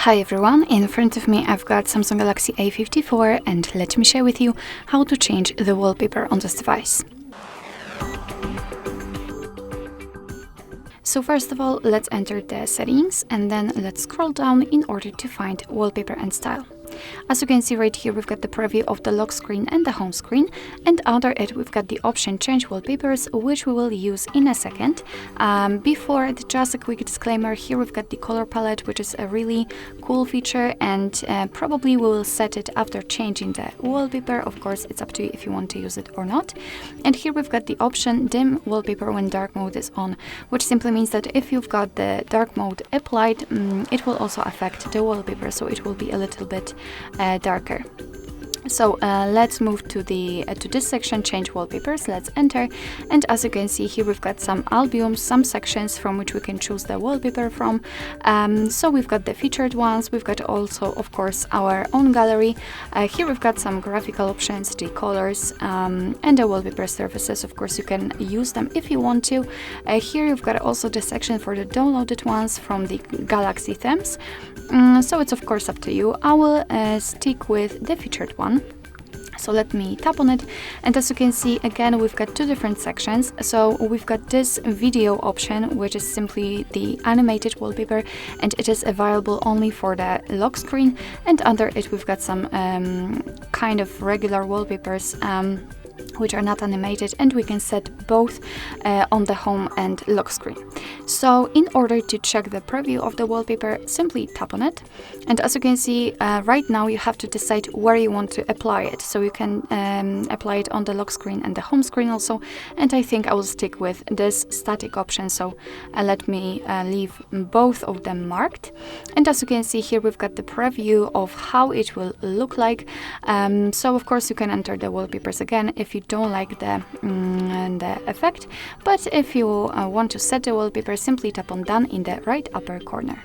Hi everyone, in front of me I've got Samsung Galaxy A54 and let me share with you how to change the wallpaper on this device. So first of all, let's enter the settings and then let's scroll down in order to find wallpaper and style. As you can see right here, we've got the preview of the lock screen and the home screen, and under it we've got the option change wallpapers, which we will use in a second. Before, just a quick disclaimer, here we've got the color palette, which is a really cool feature, and probably we will set it after changing the wallpaper. Of course, it's up to you if you want to use it or not. And here we've got the option dim wallpaper when dark mode is on, which simply means that if you've got the dark mode applied, it will also affect the wallpaper, so it will be a little bit darker. So let's move to this section, change wallpapers. Let's enter, and as you can see here, we've got some albums, some sections from which we can choose the wallpaper from. So we've got the featured ones, we've got also of course our own gallery. Here we've got some graphical options, the colors, and the wallpaper surfaces. Of course you can use them if you want to. Here you've got also the section for the downloaded ones from the Galaxy themes. So it's of course up to you. I will stick with the featured one. So let me tap on it, and as you can see, again we've got two different sections. So we've got this video option, which is simply the animated wallpaper, and it is available only for the lock screen, and under it we've got some kind of regular wallpapers which are not animated, and we can set both on the home and lock screen. So in order to check the preview of the wallpaper, simply tap on it, and as you can see right now you have to decide where you want to apply it. So you can apply it on the lock screen and the home screen also, and I think I will stick with this static option. So let me leave both of them marked, and as you can see here we've got the preview of how it will look like. So of course you can enter the wallpapers again if you don't like the effect, but if you want to set the wallpaper, simply tap on done in the right upper corner.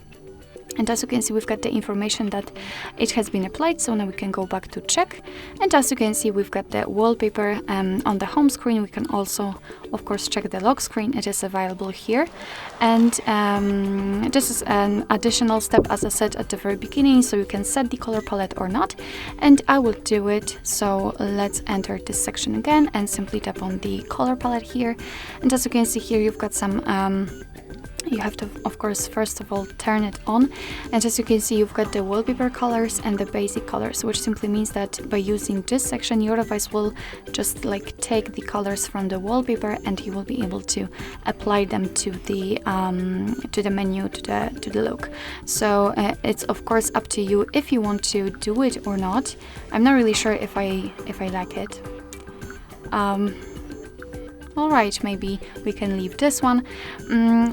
And as you can see, we've got the information that it has been applied, so now we can go back to check. And as you can see, we've got the wallpaper on the home screen. We can also, of course, check the lock screen. It is available here. And this is an additional step, as I said at the very beginning, so you can set the color palette or not. And I will do it. So let's enter this section again and simply tap on the color palette here. And as you can see here, you've got some you have to, of course, first of all turn it on, and as you can see you've got the wallpaper colors and the basic colors, which simply means that by using this section your device will just like take the colors from the wallpaper and you will be able to apply them to the menu, to the look. So it's of course up to you if you want to do it or not. I'm not really sure if I like it. Alright, maybe we can leave this one.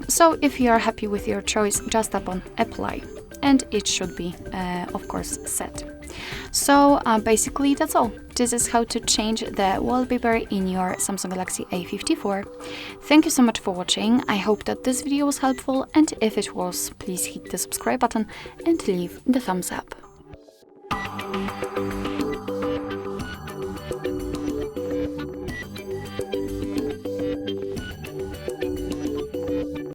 So if you are happy with your choice, just tap on apply and it should be of course set. So basically that's all. This is how to change the wallpaper in your Samsung Galaxy A54. Thank you so much for watching. I hope that this video was helpful, and if it was, please hit the subscribe button and leave the thumbs up.